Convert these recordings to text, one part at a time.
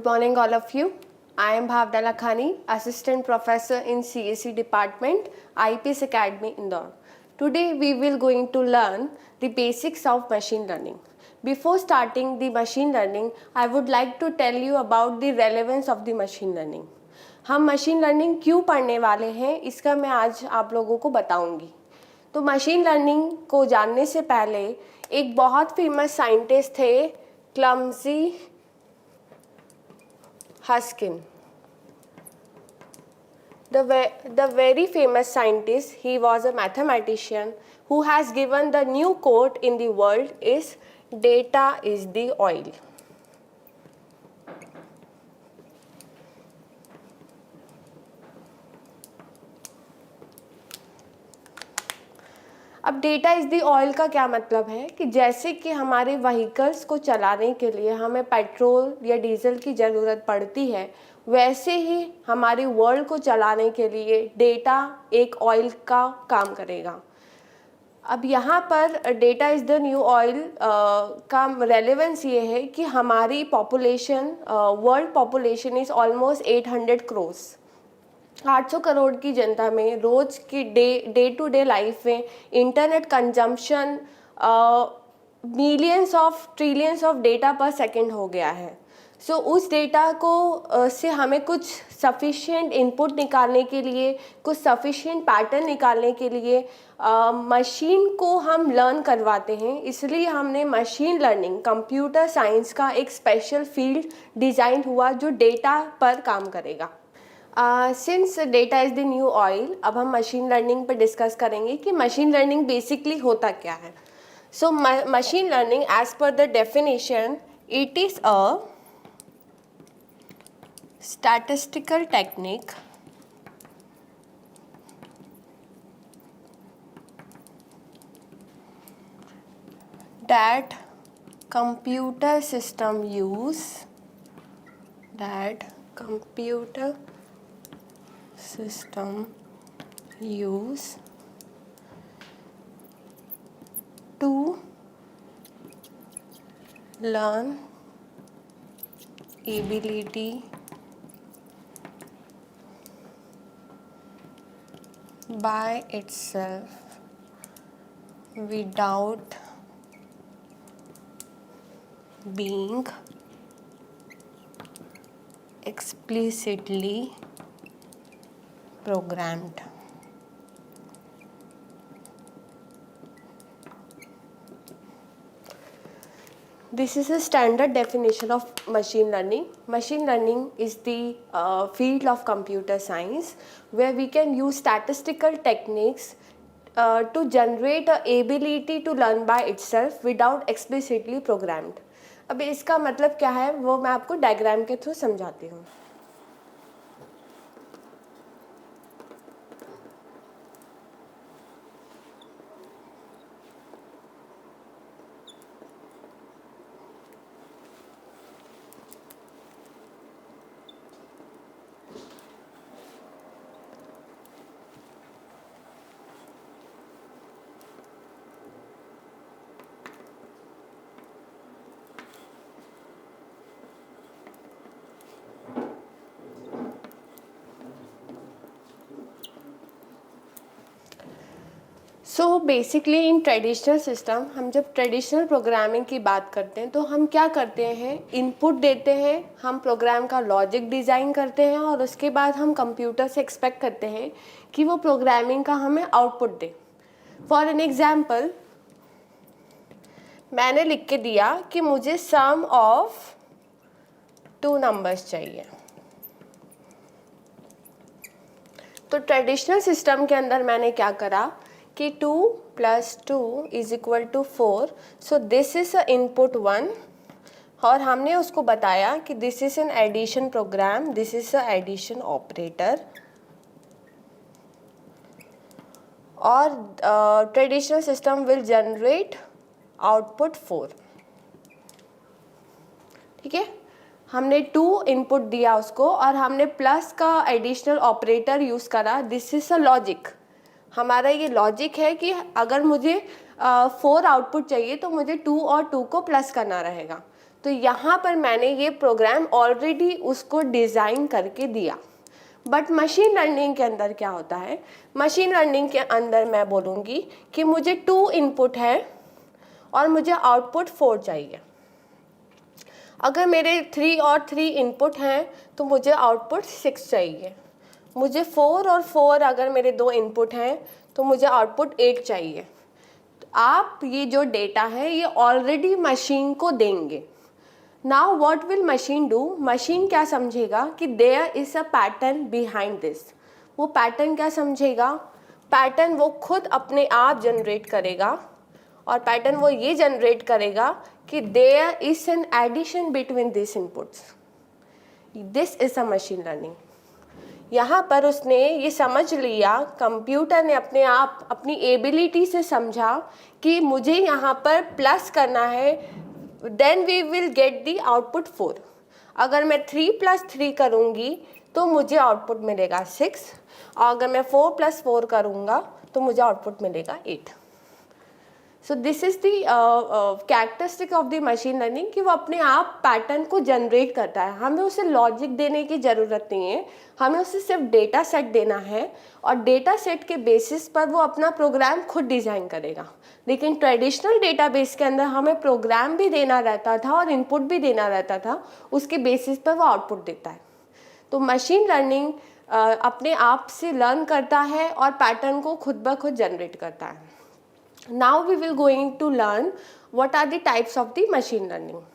Good morning all of you. I am Bhavna Lakhani, Assistant Professor in CSE Department, IPS Academy, Indore. Today we will going to learn the basics of machine learning. Before starting the machine learning, I would like to tell you about the relevance of the machine learning. हम machine learning क्यों पढ़ने वाले हैं इसका मैं आज आप लोगों को बताऊंगी. तो मशीन लर्निंग को जानने से पहले एक बहुत फेमस साइंटिस्ट थे clumsy हस्किन. The very famous scientist, he was a mathematician who has given the new quote in the world is data is the oil. अब डेटा इज़ दी ऑयल का क्या मतलब है कि जैसे कि हमारे व्हीकल्स को चलाने के लिए हमें पेट्रोल या डीजल की ज़रूरत पड़ती है, वैसे ही हमारे वर्ल्ड को चलाने के लिए डेटा एक ऑयल का काम करेगा. अब यहाँ पर data is the new oil का रेलेवेंस ये है कि हमारी population, world population is almost 800 crore. 800 crore की जनता में रोज़ की डे टू डे लाइफ में internet consumption millions of trillions of data पर सेकंड हो गया है. सो उस डेटा को से हमें कुछ सफिशिएंट इनपुट निकालने के लिए, कुछ सफिशिएंट पैटर्न निकालने के लिए मशीन को हम लर्न करवाते हैं. इसलिए हमने मशीन लर्निंग, कंप्यूटर साइंस का एक स्पेशल फील्ड डिज़ाइन हुआ जो डेटा पर काम करेगा. Since data is the new oil, अब हम मशीन लर्निंग पर डिस्कस करेंगे कि मशीन लर्निंग बेसिकली होता क्या है. So machine learning as per the definition it is a statistical technique that computer system use to learn ability by itself without being explicitly programmed. This is a standard definition of machine learning. Machine learning is the field of computer science where we can use statistical techniques to generate a ability to learn by itself without explicitly programmed. अब इसका मतलब क्या है वो मैं आपको diagram के through समझाती हूँ. So basically in traditional system, हम जब ट्रेडिशनल प्रोग्रामिंग की बात करते हैं तो हम क्या करते हैं, इनपुट देते हैं, हम प्रोग्राम का लॉजिक डिज़ाइन करते हैं और उसके बाद हम कंप्यूटर से एक्सपेक्ट करते हैं कि वो प्रोग्रामिंग का हमें output they. For an example, मैंने लिख के दिया कि मुझे सम ऑफ 2 नंबर्स चाहिए. तो ट्रेडिशनल सिस्टम के अंदर मैंने क्या करा कि 2 + 2 = 4. So this is a input 1 और हमने उसको बताया कि this is an addition program, this is a addition operator. और traditional system will generate output 4. ठीक है, हमने 2 इनपुट दिया उसको और हमने प्लस का एडिशनल ऑपरेटर यूज़ करा. This is a logic. हमारा ये लॉजिक है कि अगर मुझे 4 आउटपुट चाहिए तो मुझे 2 और 2 को प्लस करना रहेगा. तो यहाँ पर मैंने ये प्रोग्राम ऑलरेडी उसको डिज़ाइन करके दिया। बट मशीन लर्निंग के अंदर क्या होता है, मशीन लर्निंग के अंदर मैं बोलूँगी कि मुझे 2 इनपुट है और मुझे आउटपुट 4 चाहिए। अगर मेरे 3 और 3 इनपुट हैं तो मुझे आउटपुट 6 चाहिए। मुझे 4 और 4 अगर मेरे 2 इनपुट हैं तो मुझे आउटपुट 8 चाहिए। तो आप ये जो डेटा है ये ऑलरेडी मशीन को देंगे। Now what will machine do, machine क्या समझेगा कि there is a pattern behind this. वो पैटर्न क्या समझेगा, पैटर्न वो खुद अपने आप जनरेट करेगा, और पैटर्न वो ये जनरेट करेगा कि there is an addition between this inputs. This is a machine learning. यहाँ पर उसने ये समझ लिया, कंप्यूटर ने अपने आप अपनी एबिलिटी से समझा कि मुझे यहाँ पर प्लस करना है, then we will get the output 4। अगर मैं 3 + 3 करूँगी तो मुझे आउटपुट मिलेगा 6, और अगर मैं 4 + 4 करूँगा तो मुझे आउटपुट मिलेगा 8। सो this is the characteristic of the machine learning कि वो अपने आप पैटर्न को जनरेट करता है। हमें उसे लॉजिक देने की ज़रूरत नहीं है, हमें उसे सिर्फ डेटा सेट देना है, और डेटा सेट के बेसिस पर वो अपना प्रोग्राम खुद डिज़ाइन करेगा। लेकिन ट्रेडिशनल डेटाबेस के अंदर हमें प्रोग्राम भी देना रहता था और इनपुट भी देना रहता था, उसके बेसिस पर वो आउटपुट देता है। तो मशीन लर्निंग अपने आप से लर्न करता है और पैटर्न को खुद ब खुद जनरेट करता है। Now we will going to learn what are the types of the machine learning.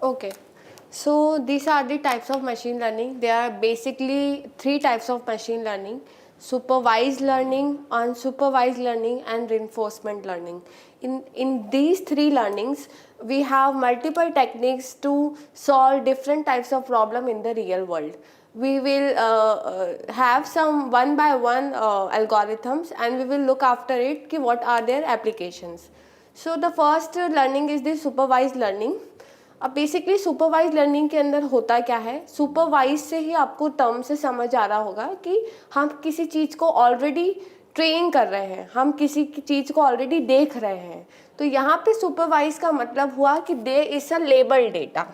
Okay, so these are the types of machine learning. There are basically 3 types of machine learning: supervised learning, unsupervised learning, and reinforcement learning. In these 3 learnings, we have multiple techniques to solve different types of problem in the real world. We will have some one by one algorithms, and we will look after it कि what are their applications. So the first learning is the supervised learning. अब basically supervise learning के अंदर होता क्या है, supervise से ही आपको term से समझ आ रहा होगा कि हम किसी चीज़ को ऑलरेडी ट्रेन कर रहे हैं, हम किसी चीज़ को ऑलरेडी देख रहे हैं। तो यहाँ पे सुपरवाइज का मतलब हुआ कि there is a label data.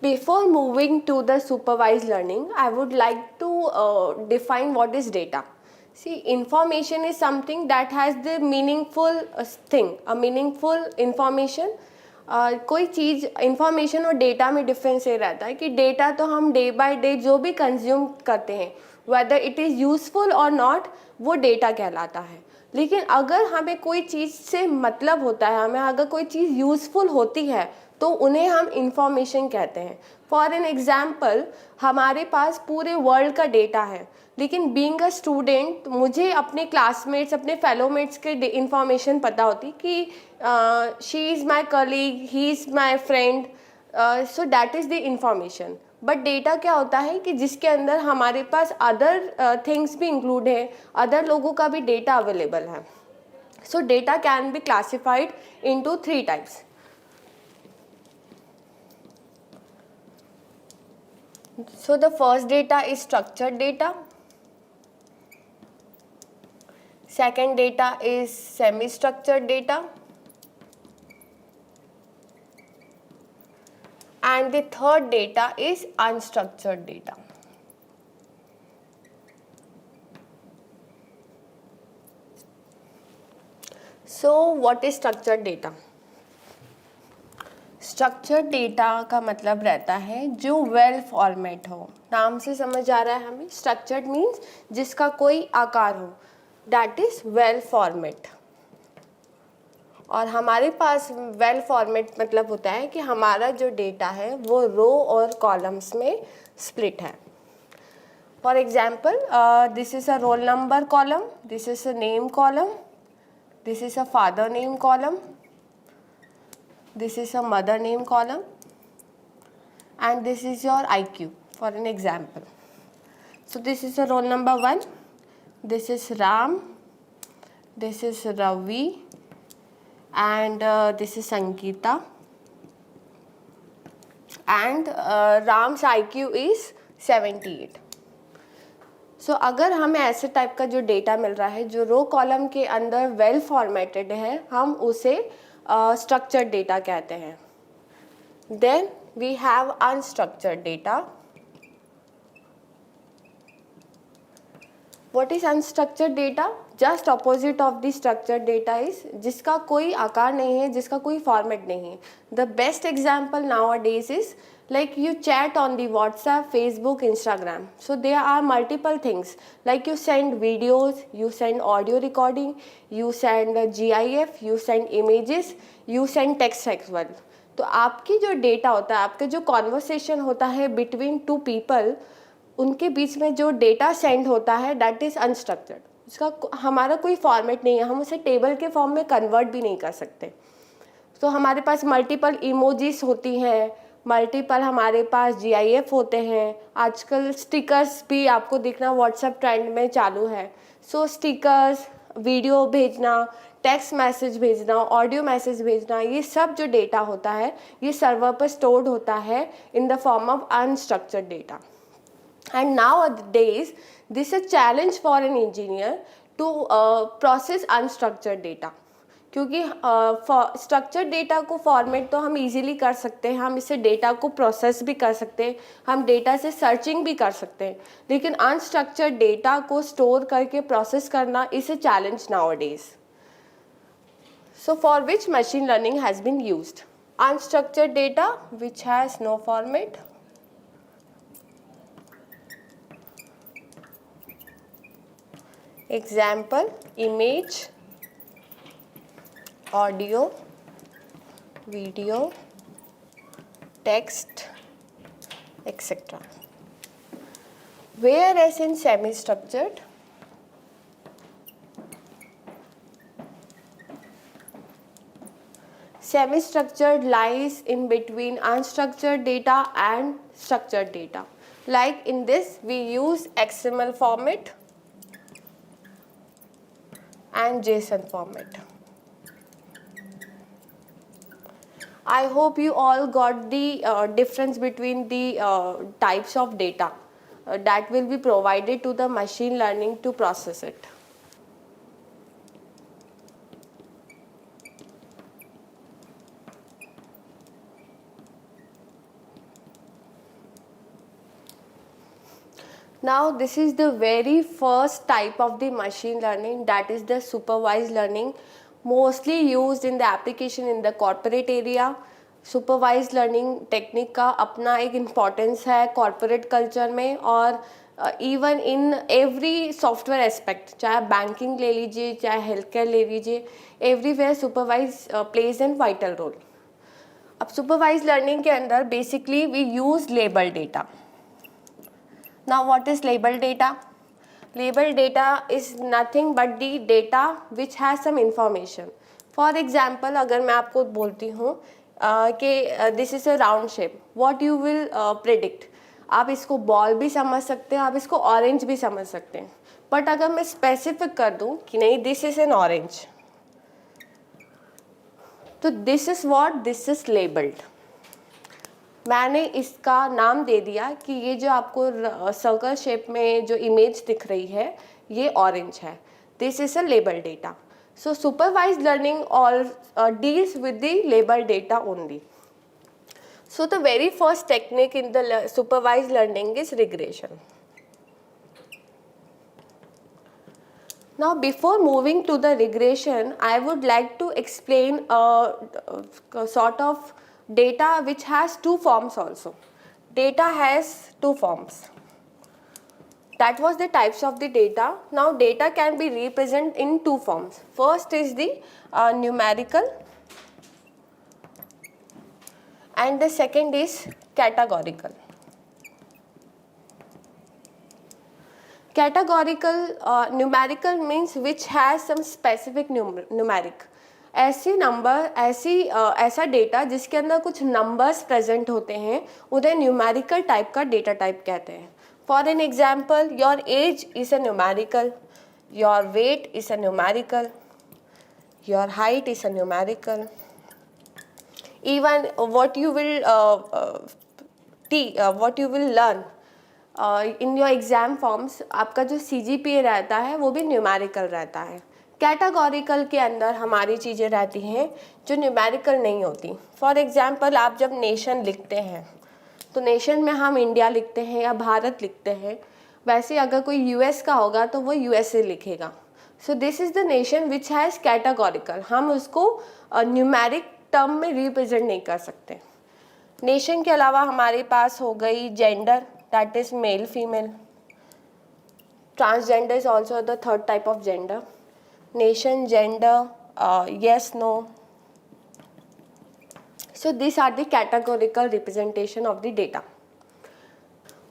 Before moving to the supervised learning, I would like to define what is data. See, information is something that has the meaningful thing, a meaningful information. कोई चीज़ information और data में difference ये रहता है कि data तो हम day by day जो भी कंज्यूम करते हैं, वेदर इट इज़ यूजफुल और नॉट, वो डेटा कहलाता है। लेकिन अगर हमें कोई चीज़ से मतलब होता है, हमें अगर कोई चीज़ यूज़फुल होती है तो उन्हें हम इंफॉर्मेशन कहते हैं। फॉर एन एग्जाम्पल, हमारे पास पूरे वर्ल्ड का डेटा है, लेकिन बीइंग अ स्टूडेंट मुझे अपने क्लासमेट्स, अपने फेलोमेट्स के इंफॉर्मेशन पता होती कि she is my colleague, he is my friend, so that is the information. But data क्या होता है कि जिसके अंदर हमारे पास अदर थिंग्स भी इंक्लूड है, अदर लोगों का भी डेटा अवेलेबल है। सो data can be classified into 3 types. So the first data is structured data, second data is semi-structured data, and the third data is unstructured data. So what is structured data? Structured data का मतलब रहता है जो well format हो। नाम से समझ आ रहा है हमें, स्ट्रक्चर्ड मीन्स जिसका कोई आकार हो, दैट इज वेल फॉर्मेट। और हमारे पास वेल फॉर्मेट मतलब होता है कि हमारा जो डेटा है वो रो और कॉलम्स में स्प्लिट है। For example, this is a roll number column, this is a name column, this is a father name column, this is a mother name column, and this is your IQ for an example. So this is a roll number 1, this is Ram, this is Ravi, and this is Sangeeta, and Ram's IQ is 78. सो अगर हमें ऐसे type का जो data मिल रहा है जो row column के अंदर वेल फॉर्मेटेड है, हम उसे स्ट्रक्चर्ड डेटा कहते हैं। Then we have unstructured data. What is unstructured data? Just opposite of the structured data is जिसका कोई आकार नहीं है, जिसका कोई फॉर्मेट नहीं है। The best example nowadays is like you chat on the WhatsApp, Facebook, Instagram. So there are multiple things like you send videos, you send audio recording, you send GIF, you send images, you send text as well. तो आपकी जो data होता है, आपका जो conversation होता है between two people, उनके बीच में जो डेटा सेंड होता है दैट इज़ अनस्ट्रक्चर्ड। उसका हमारा कोई फॉर्मेट नहीं है, हम उसे टेबल के फॉर्म में कन्वर्ट भी नहीं कर सकते। तो हमारे पास मल्टीपल इमोजीज होती हैं, मल्टीपल हमारे पास GIF होते हैं, आजकल स्टिकर्स भी आपको दिखना व्हाट्सएप ट्रेंड में चालू है। सो स्टिकर्स, वीडियो भेजना, टेक्स्ट मैसेज भेजना, ऑडियो मैसेज भेजना, ये सब जो डेटा होता है ये सर्वर पर स्टोर्ड होता है in the form of unstructured data. And nowadays this is a challenge for an engineer to process unstructured data, क्योंकि स्ट्रक्चर्ड डेटा को फॉर्मेट तो हम इजीली कर सकते हैं, हम इसे डेटा को प्रोसेस भी कर सकते हैं, हम डेटा से सर्चिंग भी कर सकते हैं, लेकिन अनस्ट्रक्चर्ड डेटा को स्टोर करके प्रोसेस करना is a challenge nowadays. So for which machine learning has been used unstructured data which has no format. Example, image, audio, video, text, etc. Whereas in semi-structured, semi-structured lies in between unstructured data and structured data. Like in this, we use XML format and JSON format. I hope you all got the difference between the types of data that will be provided to the machine learning to process it. Now this is the very first type of the machine learning, that is the supervised learning, mostly used in the application in the corporate area. Supervise learning technique का अपना एक importance है corporate culture में, और even in every software aspect, चाहे banking ले लीजिए, चाहे हेल्थ केयर ले लीजिए, everywhere supervise plays an vital role. अब सुपरवाइज लर्निंग के अंदर basically we use label data. Now what is label data? Label data is nothing but the data which has some information. For example, अगर मैं आपको बोलती हूँ कि this is a round shape, what you will predict? आप इसको ball भी समझ सकते हैं, आप इसको ऑरेंज भी समझ सकते हैं, बट अगर मैं स्पेसिफिक कर दूँ कि नहीं दिस इज एन ऑरेंज, तो this is what, this is labelled. मैंने इसका नाम दे दिया कि ये जो आपको सर्कल शेप में जो इमेज दिख रही है ये ऑरेंज है, this is a label data. So supervised learning all deals with the label data only. So the very first technique in the supervised learning is regression. Now before moving to the regression, I would like to explain a sort of data which has two forms also. Data has two forms. That was the types of the data. Now data can be represented in two forms. First is the numerical, and the second is categorical. Categorical numerical means which has some specific numeric. ऐसी number ऐसा data जिसके अंदर कुछ numbers present होते हैं उन्हें numerical type का data type कहते हैं. For an example, your age is a numerical, your weight is a numerical, your height is a numerical. Even what you will learn in your exam forms, आपका जो CGPA रहता है वो भी numerical रहता है. कैटेगोरिकल के अंदर हमारी चीज़ें रहती हैं जो न्यूमेरिकल नहीं होती. फॉर एग्जाम्पल, आप जब नेशन लिखते हैं तो नेशन में हम इंडिया लिखते हैं या भारत लिखते हैं. वैसे अगर कोई US का होगा तो वो USA लिखेगा. सो this is the nation which has categorical. हम उसको न्यूमेरिक टर्म में रिप्रेजेंट नहीं कर सकते. नेशन के अलावा हमारे पास हो गई gender, that is male female. Transgender is also the third type of gender. Nation, gender, yes, no. So these are the categorical representation of the data.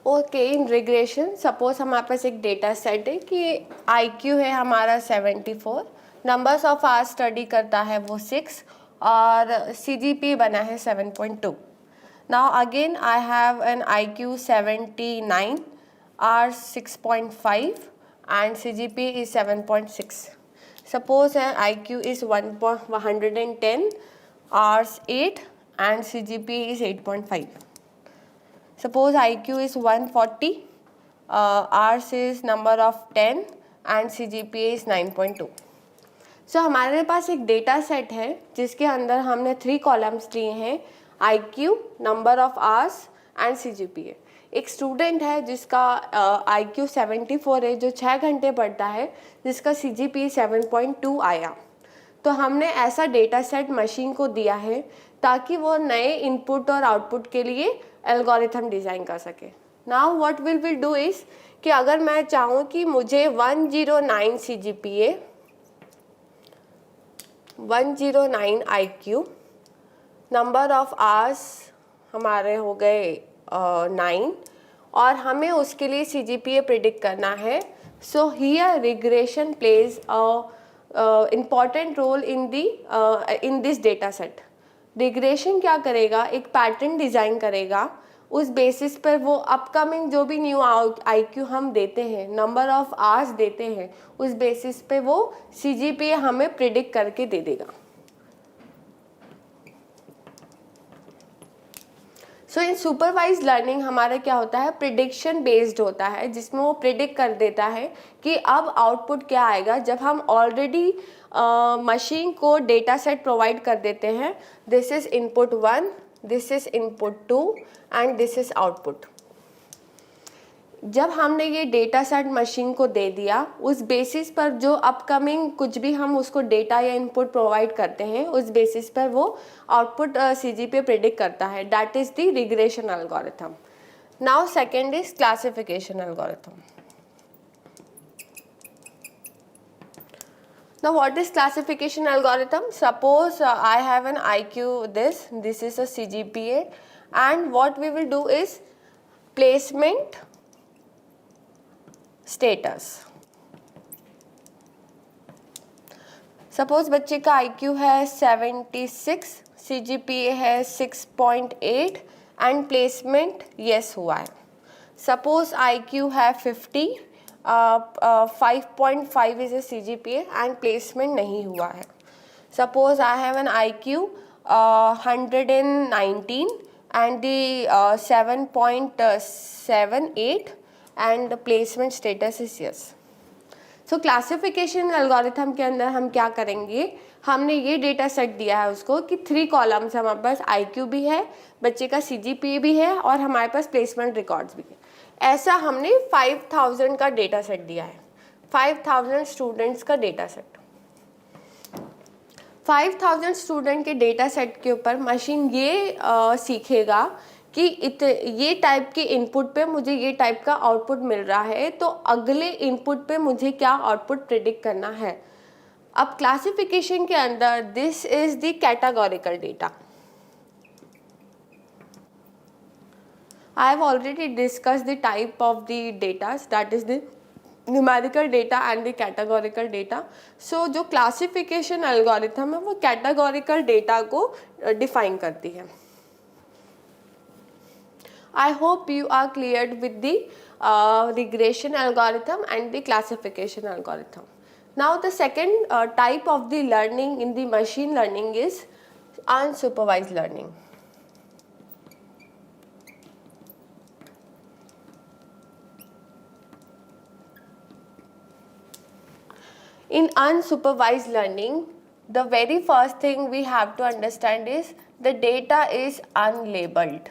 Okay, in regression suppose हमारे पास एक data set है कि IQ है हमारा 74, numbers of our study करता है वो 6 और CGPA बना है 7.2. Now again I have an IQ 79, R 6.5 and CGPA is 7.6. Suppose IQ is 110, R's 8 and CGPA is 8.5. Suppose IQ is 140, R's is number of 10 and CGPA is 9.2. सो हमारे पास एक data set है जिसके अंदर हमने 3 कॉलम्स लिए हैं, IQ, number of hours and CGPA. एक student है जिसका IQ 74 है, जो 6 घंटे पढ़ता है, जिसका CGPA 7.2 आया. तो हमने ऐसा डेटा सेट मशीन को दिया है ताकि वो नए इनपुट और आउटपुट के लिए एल्गोरिथम डिज़ाइन कर सके. Now what will do is कि अगर मैं चाहूँ कि मुझे 109 CGPA, 109 IQ, number of hours हमारे हो गए 9 और हमें उसके लिए CGPA प्रिडिक्ट करना है. So here regression plays important role in this data set. Regression क्या करेगा, एक पैटर्न डिज़ाइन करेगा. उस बेसिस पर वो अपकमिंग जो भी न्यू IQ हम देते हैं, नंबर ऑफ आवर्स देते हैं, उस बेसिस पे वो CGPA हमें प्रिडिक्ट करके दे देगा. सो इन सुपरवाइज लर्निंग हमारा क्या होता है, प्रिडिक्शन बेस्ड होता है, जिसमें वो प्रिडिक्ट कर देता है कि अब आउटपुट क्या आएगा. जब हम ऑलरेडी मशीन को डेटा सेट प्रोवाइड कर देते हैं, this is input 1, this is input 2 and this is output. जब हमने ये डेटा सेट मशीन को दे दिया, उस बेसिस पर जो अपकमिंग कुछ भी हम उसको डेटा या इनपुट प्रोवाइड करते हैं, उस बेसिस पर वो आउटपुट CGPA प्रेडिक्ट करता है. That is the regression algorithm. Now second is classification algorithm. Now what is classification algorithm? Suppose I have an IQ this is a CGPA, and what we will do is placement, status. Suppose बच्चे का IQ है 76, CGPA है 6.8 and placement yes हुआ है. Suppose IQ है 50, 5.5 is a CGPA and placement नहीं हुआ है. Suppose I have an IQ 119 and the 7.78 and the placement status is yes. So classification algorithm के अंदर हम क्या करेंगे, हमने ये डेटा सेट दिया है उसको कि 3 कॉलम्स हमारे पास IQ भी है, बच्चे का CGPA भी है और हमारे पास प्लेसमेंट रिकॉर्ड्स भी है. ऐसा हमने 5000 का डेटा सेट दिया है, 5000 स्टूडेंट्स का डेटा सेट. 5000 स्टूडेंट के डेटा सेट के ऊपर मशीन ये सीखेगा कि ये टाइप के इनपुट पे मुझे ये टाइप का आउटपुट मिल रहा है, तो अगले इनपुट पे मुझे क्या आउटपुट प्रिडिक्ट करना है। अब क्लासिफिकेशन के अंदर this is the categorical data. I have already discussed the type of the data, that is the numerical data and the categorical data. So जो classification algorithm है वो categorical data को define करती है। I hope you are cleared with the regression algorithm and the classification algorithm. Now the second type of the learning in the machine learning is unsupervised learning. In unsupervised learning, the very first thing we have to understand is the data is unlabeled.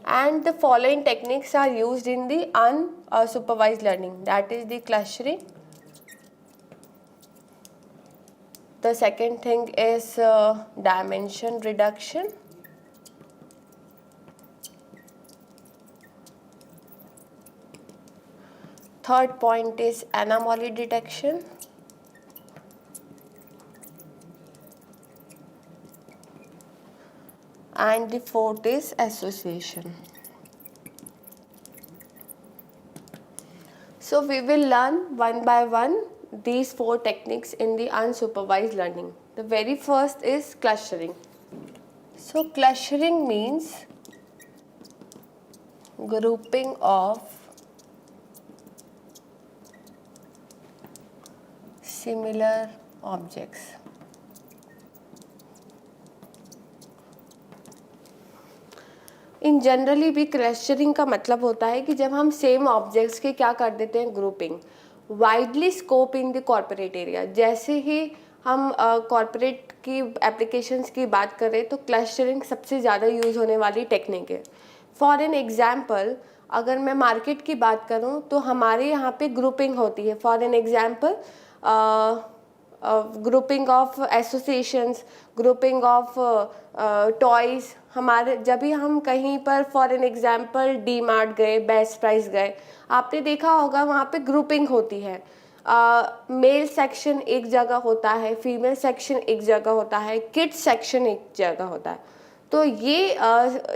And the following techniques are used in the unsupervised learning, that is the clustering. The second thing is dimension reduction. Third point is anomaly detection. And the fourth is association. So we will learn one by one these four techniques in the unsupervised learning. The very first is clustering. So clustering means grouping of similar objects. In generally भी clustering का मतलब होता है कि जब हम same objects के क्या कर देते हैं, grouping. Widely scope in the corporate area, जैसे ही हम कॉर्पोरेट की एप्लीकेशंस की बात करें तो क्लस्टरिंग सबसे ज़्यादा यूज़ होने वाली टेक्निक है। फॉर एन एग्जाम्पल, अगर मैं मार्केट की बात करूं तो हमारे यहाँ पे ग्रुपिंग होती है। For an example, grouping of associations, grouping of toys. हमारे जब भी हम कहीं पर for an example D mart गए, बेस्ट प्राइस गए, आपने देखा होगा वहाँ पे ग्रुपिंग होती है। मेल सेक्शन एक जगह होता है, फीमेल सेक्शन एक जगह होता है, किड्स सेक्शन एक जगह होता है। तो ये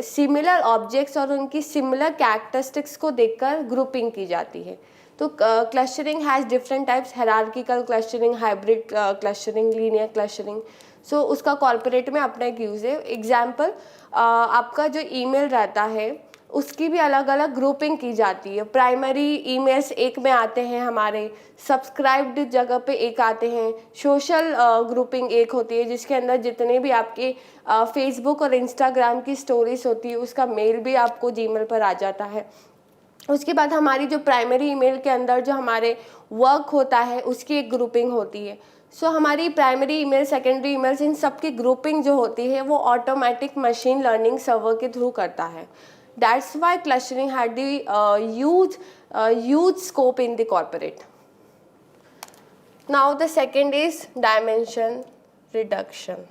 सिमिलर ऑब्जेक्ट्स और उनकी सिमिलर कैरेक्टरिस्टिक्स को देखकर ग्रुपिंग की जाती है। तो clustering has different types, hierarchical clustering, hybrid clustering, linear clustering. So उसका कॉर्पोरेट में अपना एक यूज़ है। एग्जाम्पल, आपका जो ईमेल रहता है उसकी भी अलग अलग ग्रुपिंग की जाती है। प्राइमरी ईमेल्स एक में आते हैं, हमारे सब्सक्राइब्ड जगह पे एक आते हैं, सोशल ग्रुपिंग एक होती है जिसके अंदर जितने भी आपके फेसबुक और इंस्टाग्राम की स्टोरीज होती है उसका मेल भी आपको जीमेल पर आ जाता है। उसके बाद हमारी जो प्राइमरी ईमेल के अंदर जो हमारे वर्क होता है उसकी एक ग्रुपिंग होती है। सो हमारी प्राइमरी ईमेल, सेकेंडरी ईमेल्स, इन सब की ग्रुपिंग जो होती है वो ऑटोमेटिक मशीन लर्निंग सर्वर के थ्रू करता है। That's why clustering had the huge scope in the corporate. Now the second is dimension reduction.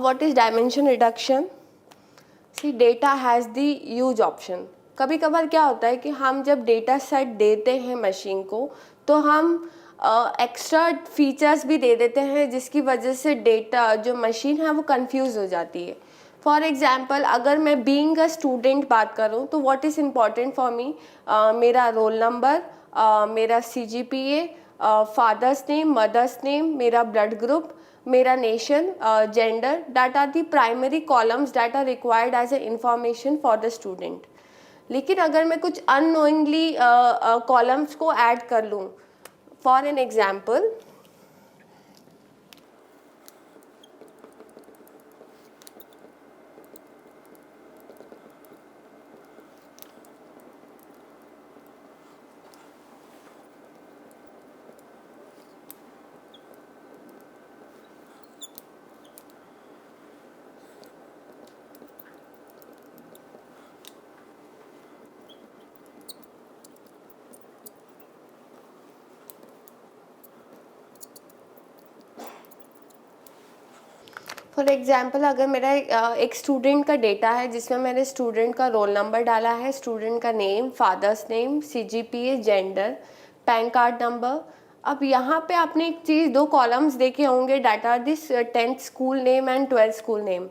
What is dimension reduction? See, data has the huge option. कभी कभार क्या होता है कि हम जब डेटा सेट देते हैं मशीन को तो हम एक्स्ट्रा फीचर्स भी दे देते हैं जिसकी वजह से डेटा जो मशीन है वो कंफ्यूज हो जाती है। फॉर एग्जांपल, अगर मैं बीइंग अ स्टूडेंट बात करूं तो what is important for me, मेरा रोल नंबर, मेरा CGPA, father's name, mother's name, मेरा ब्लड ग्रुप, मेरा nation, gender, that are the primary columns that are required as a information for the student. लेकिन अगर मैं कुछ अननोइंगली कॉलम्स को add कर लूँ, for an example, for example अगर मेरा एक स्टूडेंट का डेटा है जिसमें मैंने स्टूडेंट का रोल नंबर डाला है, स्टूडेंट का name, father's name, CGPA, gender, pan card number. अब यहाँ पे आपने एक चीज़, 2 कॉलम्स देखे होंगे, data this 10th school name and 12th school name.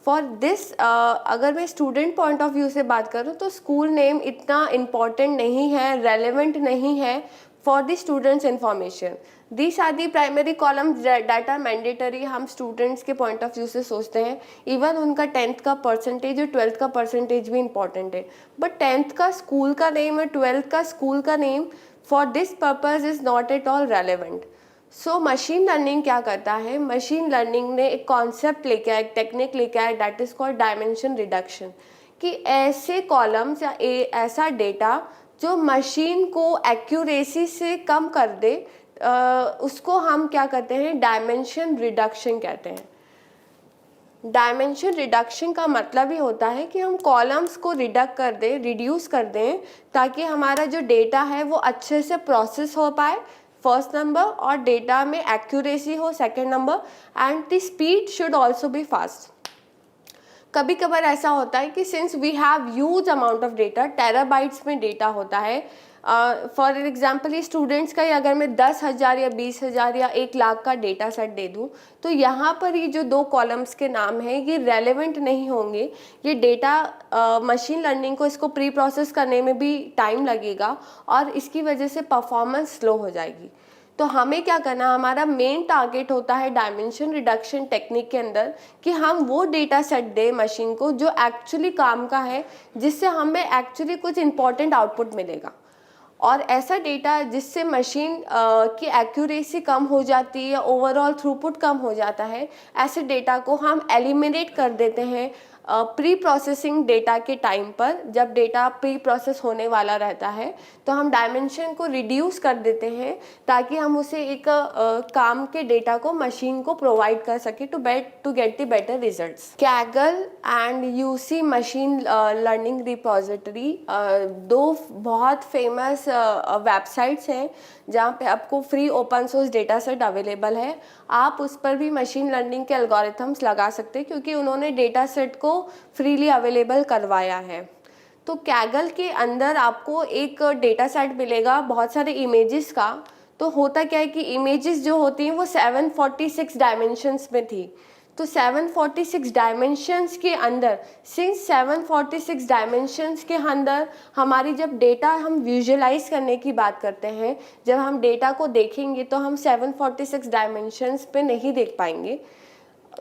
For this अगर मैं स्टूडेंट पॉइंट ऑफ व्यू से बात करूँ तो स्कूल नेम इतना इम्पॉर्टेंट नहीं है, रेलेवेंट नहीं है for the students information. This are the primary columns data mandatory हम स्टूडेंट्स के पॉइंट ऑफ व्यू से सोचते हैं। इवन उनका 10th का परसेंटेज और 12th का परसेंटेज भी इंपॉर्टेंट है, बट 10th का स्कूल का नेम और 12th का स्कूल का name for this purpose is not at all relevant. So machine learning क्या करता है, मशीन लर्निंग ने एक कॉन्सेप्ट लेके आया, एक टेक्निक लेके आया, that is called dimension reduction. कि ऐसे कॉलम्स या ऐसा डेटा जो मशीन को एक्यूरेसी से कम कर दे, उसको हम क्या कहते हैं, डायमेंशन रिडक्शन कहते हैं। डायमेंशन रिडक्शन का मतलब ही होता है कि हम कॉलम्स को रिडक्ट कर दें, रिड्यूस कर दें, ताकि हमारा जो डेटा है वो अच्छे से प्रोसेस हो पाए, फर्स्ट नंबर, और डेटा में एक्यूरेसी हो, second number, and the speed should also be fast. कभी कभार ऐसा होता है कि since we have huge amount of data, terabytes में डेटा होता है। फॉर एग्जांपल, ये स्टूडेंट्स का ही अगर मैं 10,000 या 20,000 या 1 लाख का डेटा सेट दे दूँ, तो यहाँ पर ये जो 2 कॉलम्स के नाम हैं ये रेलेवेंट नहीं होंगे। ये डेटा मशीन लर्निंग को इसको प्री प्रोसेस करने में भी टाइम लगेगा और इसकी वजह से परफॉर्मेंस स्लो हो जाएगी। तो हमें क्या करना, हमारा मेन टारगेट होता है डायमेंशन रिडक्शन टेक्निक के अंदर कि हम वो डेटा सेट दें मशीन को जो एक्चुअली काम का है, जिससे हमें एक्चुअली कुछ इंपॉर्टेंट आउटपुट मिलेगा। और ऐसा डेटा जिससे मशीन की एक्यूरेसी कम हो जाती है या ओवरऑल थ्रूपुट कम हो जाता है, ऐसे डेटा को हम एलिमिनेट कर देते हैं प्री प्रोसेसिंग डेटा के टाइम पर। जब डेटा प्री प्रोसेस होने वाला रहता है तो हम डायमेंशन को रिड्यूस कर देते हैं ताकि हम उसे एक काम के डेटा को मशीन को प्रोवाइड कर सके to get the better results. Kaggle and UC machine learning repository 2 बहुत फेमस वेबसाइट्स हैं जहाँ पे आपको free open source data set available है। आप उस पर भी मशीन लर्निंग के एल्गोरिथम्स लगा सकते हैं क्योंकि उन्होंने डेटा सेट को फ्रीली अवेलेबल करवाया है। तो कैगल के अंदर आपको एक डेटा सेट मिलेगा बहुत सारे इमेजेस का। तो होता क्या है कि इमेजेस जो होती हैं वो 746 डायमेंशंस में थी। तो 746 डायमेंशंस के अंदर, सिंस 746 डायमेंशंस के अंदर हमारी जब डेटा हम विजुअलाइज करने की बात करते हैं, जब हम डेटा को देखेंगे तो हम 746 डायमेंशंस पे नहीं देख पाएंगे।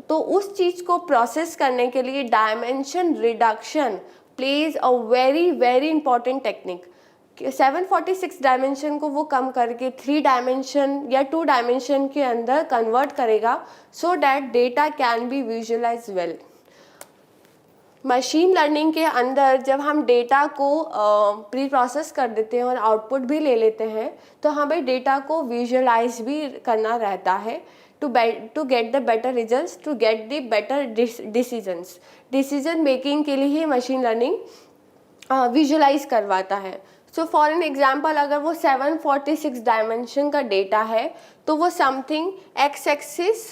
तो उस चीज़ को प्रोसेस करने के लिए dimension reduction plays a very very important technique. 746 dimension को वो कम करके 3 डायमेंशन या 2 डायमेंशन के अंदर कन्वर्ट करेगा so that data can be visualise well. Machine learning के अंदर जब हम डेटा को प्री प्रोसेस कर देते हैं और आउटपुट भी ले लेते हैं तो हमें डेटा को विजुअलाइज भी करना रहता है to get the better results, to get the better decisions। Decision making के लिए ही मशीन लर्निंग विजुअलाइज करवाता है। सो फॉर एन एग्जाम्पल, अगर वो 746 डायमेंशन का डेटा है तो वो something X axis,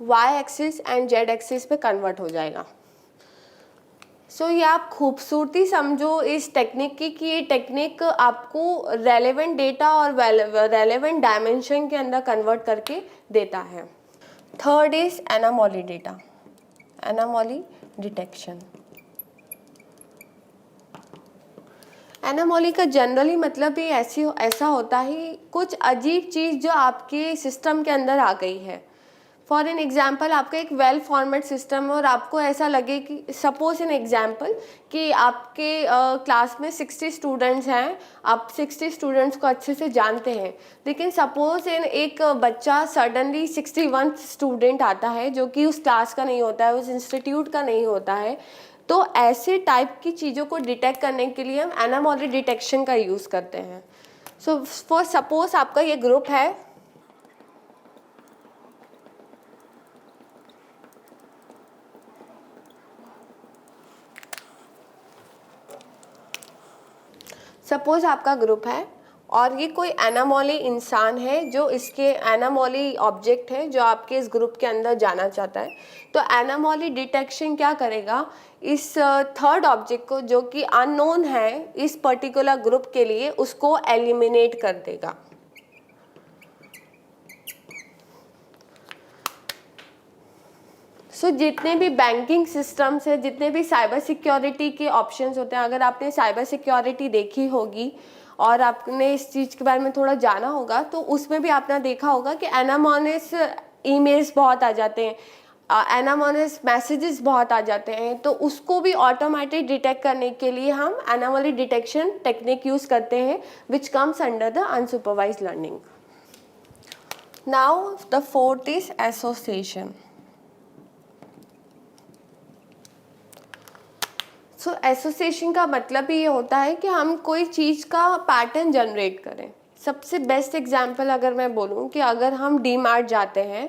Y axis and Z axis पे कन्वर्ट हो जाएगा। सो ये आप खूबसूरती समझो इस टेक्निक की कि ये टेक्निक आपको रेलेवेंट डेटा और रेलेवेंट डायमेंशन के अंदर कन्वर्ट करके देता है। Third is anomaly data, anomaly detection. Anomaly का जनरली मतलब ही ऐसा होता है कुछ अजीब चीज़ जो आपके सिस्टम के अंदर आ गई है। फॉर एन एग्जाम्पल, आपका एक वेल फॉर्मेट सिस्टम है और आपको ऐसा लगे कि सपोज एन एग्जाम्पल कि आपके क्लास में 60 स्टूडेंट्स हैं, आप 60 स्टूडेंट्स को अच्छे से जानते हैं, लेकिन सपोज एक बच्चा सडनली 61 स्टूडेंट आता है जो कि उस क्लास का नहीं होता है, उस इंस्टीट्यूट का नहीं होता है। तो ऐसे टाइप की चीज़ों को डिटेक्ट करने के लिए हम एनामॉली डिटेक्शन का यूज़ करते हैं। सो फॉर सपोज आपका ये ग्रुप है, सपोज आपका ग्रुप है और ये कोई एनामोली इंसान है जो इसके एनामोली ऑब्जेक्ट है जो आपके इस ग्रुप के अंदर जाना चाहता है। तो एनामोली डिटेक्शन क्या करेगा, इस थर्ड ऑब्जेक्ट को जो कि अननोन है इस पर्टिकुलर ग्रुप के लिए, उसको एलिमिनेट कर देगा। जितने भी बैंकिंग सिस्टम्स है, जितने भी साइबर सिक्योरिटी के ऑप्शंस होते हैं, अगर आपने साइबर सिक्योरिटी देखी होगी और आपने इस चीज़ के बारे में थोड़ा जाना होगा, तो उसमें भी आपने देखा होगा कि एनामोनिस ईमेल्स बहुत आ जाते हैं, एनामोनिस मैसेजेस बहुत आ जाते हैं। तो उसको भी ऑटोमेटिक डिटेक्ट करने के लिए हम एनामोली डिटेक्शन टेक्निक यूज़ करते हैं, which comes under the unsupervised learning. Now the fourth is association. Association का मतलब ही ये होता है कि हम कोई चीज़ का पैटर्न जनरेट करें। सबसे बेस्ट एग्जांपल अगर मैं बोलूँ कि अगर हम डी मार्ट जाते हैं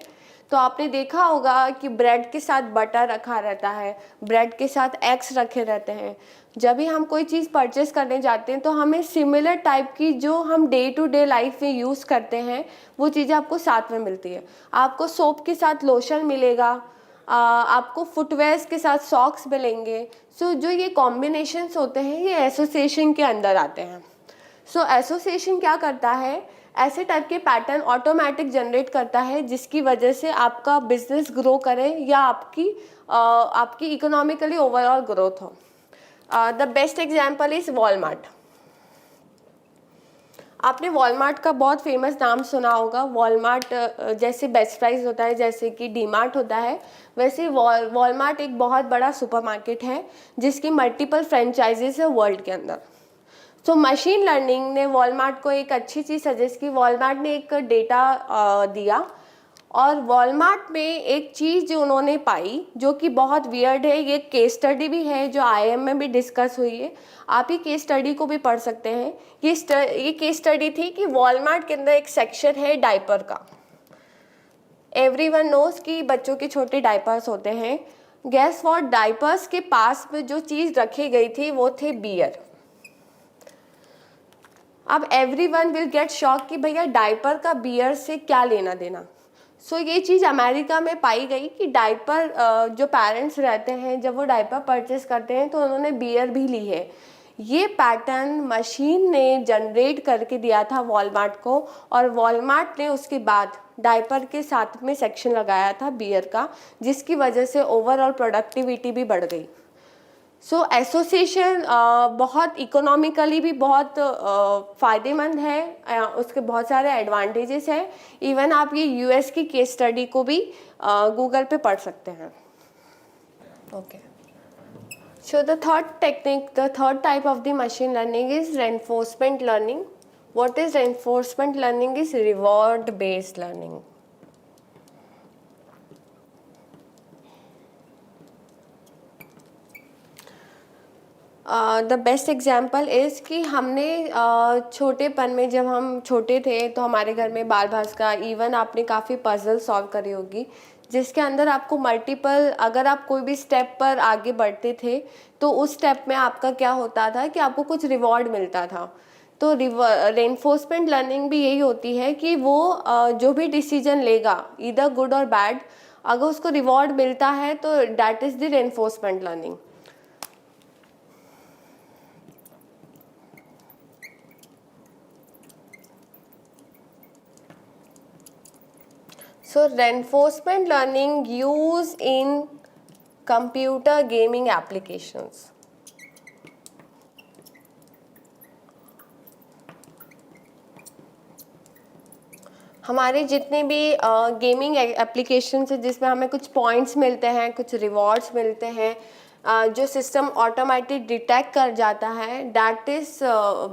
तो आपने देखा होगा कि ब्रेड के साथ बटर रखा रहता है, ब्रेड के साथ एग्स रखे रहते हैं। जब भी हम कोई चीज़ परचेस करने जाते हैं तो हमें सिमिलर टाइप की जो हम डे टू डे लाइफ में यूज़ करते हैं वो चीज़ें आपको साथ में मिलती है। आपको सोप के साथ लोशन मिलेगा, आपको फुटवेयर्स के साथ सॉक्स मिलेंगे। जो ये कॉम्बिनेशंस होते हैं ये एसोसिएशन के अंदर आते हैं। एसोसिएशन क्या करता है, ऐसे टाइप के पैटर्न ऑटोमेटिक जनरेट करता है जिसकी वजह से आपका बिजनेस ग्रो करे या आपकी इकोनॉमिकली ओवरऑल ग्रोथ हो। The best example is Walmart. आपने वॉलमार्ट का बहुत फेमस नाम सुना होगा। वॉलमार्ट जैसे बेस्ट प्राइस होता है, जैसे कि डी मार्ट होता है, वैसे वॉलमार्ट एक बहुत बड़ा सुपरमार्केट है जिसकी मल्टीपल फ्रेंचाइजीज है वर्ल्ड के अंदर। मशीन लर्निंग ने वॉलमार्ट को एक अच्छी चीज़ सजेस्ट की। वॉलमार्ट ने एक डेटा दिया और वॉलमार्ट में एक चीज़ जो उन्होंने पाई जो कि बहुत वियर्ड है, ये केस स्टडी भी है जो IIM में भी डिस्कस हुई है, आप ये केस स्टडी को भी पढ़ सकते हैं। ये केस स्टडी थी कि वॉलमार्ट के अंदर एक सेक्शन है डायपर का। एवरीवन नोज कि बच्चों के छोटे डायपर्स होते हैं। गैस व्हाट, डायपर्स के पास में जो चीज़ रखी गई थी वो थे बियर। अब एवरीवन विल गेट शॉक कि भैया डायपर का बियर से क्या लेना देना। ये चीज़ अमेरिका में पाई गई कि डायपर जो पेरेंट्स रहते हैं जब वो डायपर परचेस करते हैं तो उन्होंने बियर भी ली है। ये पैटर्न मशीन ने जनरेट करके दिया था वॉलमार्ट को, और वॉलमार्ट ने उसके बाद डायपर के साथ में सेक्शन लगाया था बियर का, जिसकी वजह से ओवरऑल प्रोडक्टिविटी भी बढ़ गई। एसोसिएशन बहुत इकोनॉमिकली भी बहुत फ़ायदेमंद है, उसके बहुत सारे एडवांटेजेस हैं। इवन आप ये US की केस स्टडी को भी गूगल पे पढ़ सकते हैं। Okay, the third type of the machine learning is reinforcement learning. What is reinforcement learning? Is reward based learning. The best example is कि हमने छोटेपन में जब हम छोटे थे तो हमारे घर में बाल भास्कर, इवन आपने काफ़ी पजल सॉल्व करी होगी जिसके अंदर आपको मल्टीपल, अगर आप कोई भी स्टेप पर आगे बढ़ते थे तो उस स्टेप में आपका क्या होता था कि आपको कुछ रिवॉर्ड मिलता था। तो रेनफोर्समेंट लर्निंग भी यही होती है कि वो जो भी डिसीजन लेगा, ईदर गुड और बैड, अगर उसको रिवॉर्ड मिलता है तो that is the reinforcement learning. Reinforcement learning used in computer gaming applications. हमारे जितने भी गेमिंग एप्लीकेशन है जिसमें हमें कुछ पॉइंट्स मिलते हैं, कुछ रिवॉर्ड्स मिलते हैं, जो सिस्टम ऑटोमेटिक डिटेक्ट कर जाता है, that is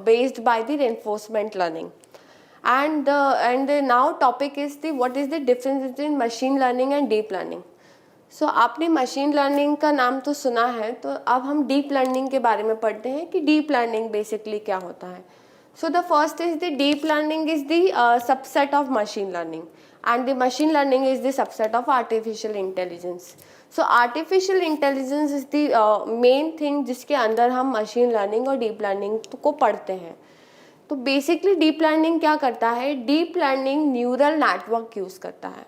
based by the reinforcement learning. And now topic is what is the difference between machine learning and deep learning. आपने मशीन लर्निंग का नाम तो सुना है, तो अब हम डीप लर्निंग के बारे में पढ़ते हैं कि डीप लर्निंग बेसिकली क्या होता है। The first is the deep learning is the subset of machine learning, and the machine learning is the subset of artificial intelligence. Artificial intelligence is the main thing जिसके अंदर हम machine learning और deep learning को पढ़ते हैं। तो basically deep learning क्या करता है, deep learning neural network use करता है।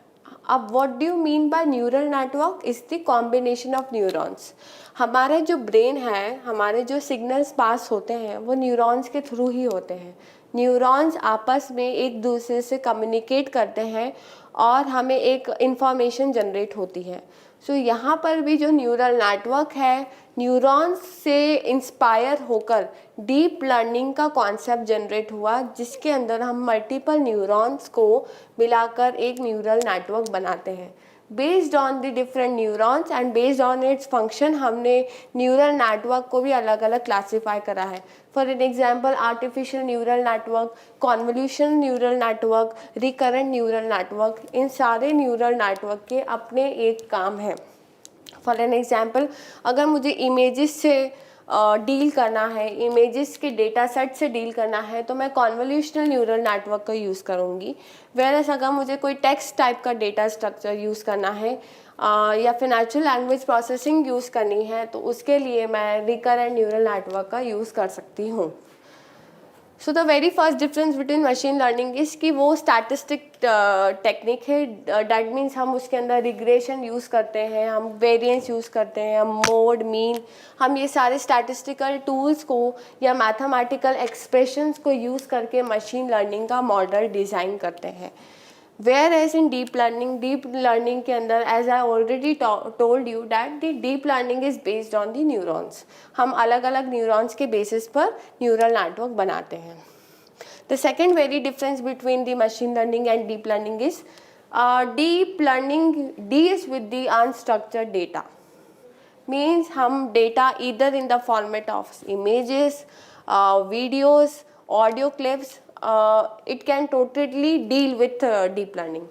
अब what do you mean by neural network? Is the combination of neurons. हमारे जो ब्रेन है, हमारे जो सिग्नल्स पास होते हैं वो न्यूरॉन्स के थ्रू ही होते हैं। न्यूरॉन्स आपस में एक दूसरे से कम्युनिकेट करते हैं और हमें एक इंफॉर्मेशन जनरेट होती है। सो यहाँ पर भी जो न्यूरल नेटवर्क है, न्यूरॉन्स से इंस्पायर होकर डीप लर्निंग का कॉन्सेप्ट जनरेट हुआ, जिसके अंदर हम मल्टीपल न्यूरॉन्स को मिलाकर एक न्यूरल नेटवर्क बनाते हैं। Based on the different neurons and based on its function हमने न्यूरल नेटवर्क को भी अलग अलग क्लासीफाई करा है। For an example, artificial neural network, convolution neural network, recurrent neural network, इन सारे न्यूरल नेटवर्क के अपने एक काम है। फॉर एन एग्जाम्पल, अगर मुझे इमेजेस से डील करना है, इमेजेस के डेटा सेट से डील करना है, तो मैं कॉन्वोल्यूशनल न्यूरल नेटवर्क का यूज़ करूँगी। वेरएस अगर मुझे कोई टेक्स्ट टाइप का डेटा स्ट्रक्चर यूज़ करना है या फिर नेचुरल लैंग्वेज प्रोसेसिंग यूज़ करनी है, तो उसके लिए मैं रिकरेंट न्यूरल नेटवर्क का यूज़ कर सकती हूँ। So the very first difference between machine learning is कि वो स्टैटिस्टिक टेक्निक है। डैट मीन्स हम उसके अंदर रिग्रेशन यूज़ करते हैं, हम वेरिएंस यूज़ करते हैं, हम मोड, मीन, हम ये सारे स्टैटिस्टिकल टूल्स को या मैथमेटिकल एक्सप्रेशंस को यूज़ करके मशीन लर्निंग का मॉडल डिज़ाइन करते हैं। Where as in deep learning के अंदर, as I already told you that the deep learning is based on the neurons. हम अलग अलग न्यूरॉन्स के बेसिस पर न्यूरल नेटवर्क बनाते हैं। The second very difference between the machine learning and deep learning is deep learning deals with the unstructured data. Means हम data either in the format of images, videos, audio clips, it can totally deal with deep learning.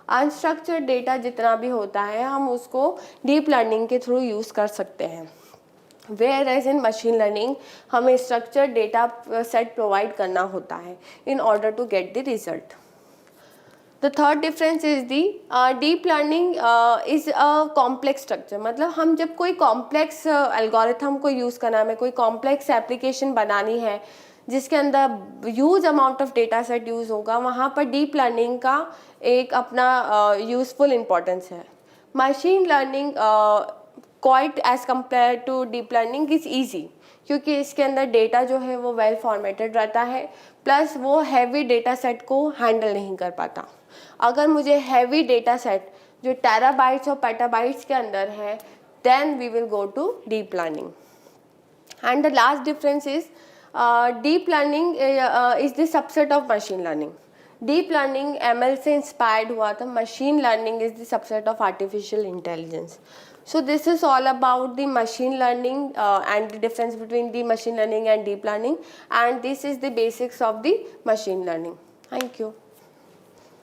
Unstructured data जितना भी होता है हम उसको deep learning के through use कर सकते हैं। Where as in machine learning हमें स्ट्रक्चर्ड डेटा सेट प्रोवाइड करना होता है in order to get the result. The third difference is the deep learning is a complex structure. मतलब हम जब कोई कॉम्प्लेक्स एल्गोरिथम को यूज़ करना है, हमें कोई कॉम्प्लेक्स एप्लीकेशन बनानी है जिसके अंदर huge amount of data set use होगा, वहाँ पर डीप लर्निंग का एक अपना यूज़फुल इम्पोर्टेंस है। Machine learning quite as compare to deep learning is easy, क्योंकि इसके अंदर डेटा जो है वो वेल फॉर्मेटेड रहता है, प्लस वो हैवी डेटा सेट को हैंडल नहीं कर पाता। अगर मुझे हैवी डेटा सेट जो टेराबाइट्स और पेटाबाइट्स के अंदर है, then we will go to deep learning. And the last difference is deep learning is the subset of machine learning. Deep learning ML से इंस्पायर्ड हुआ था, machine learning is the subset of artificial intelligence. So this is all about the machine learning and the difference between the machine learning and deep learning, and this is the basics of the machine learning. Thank you.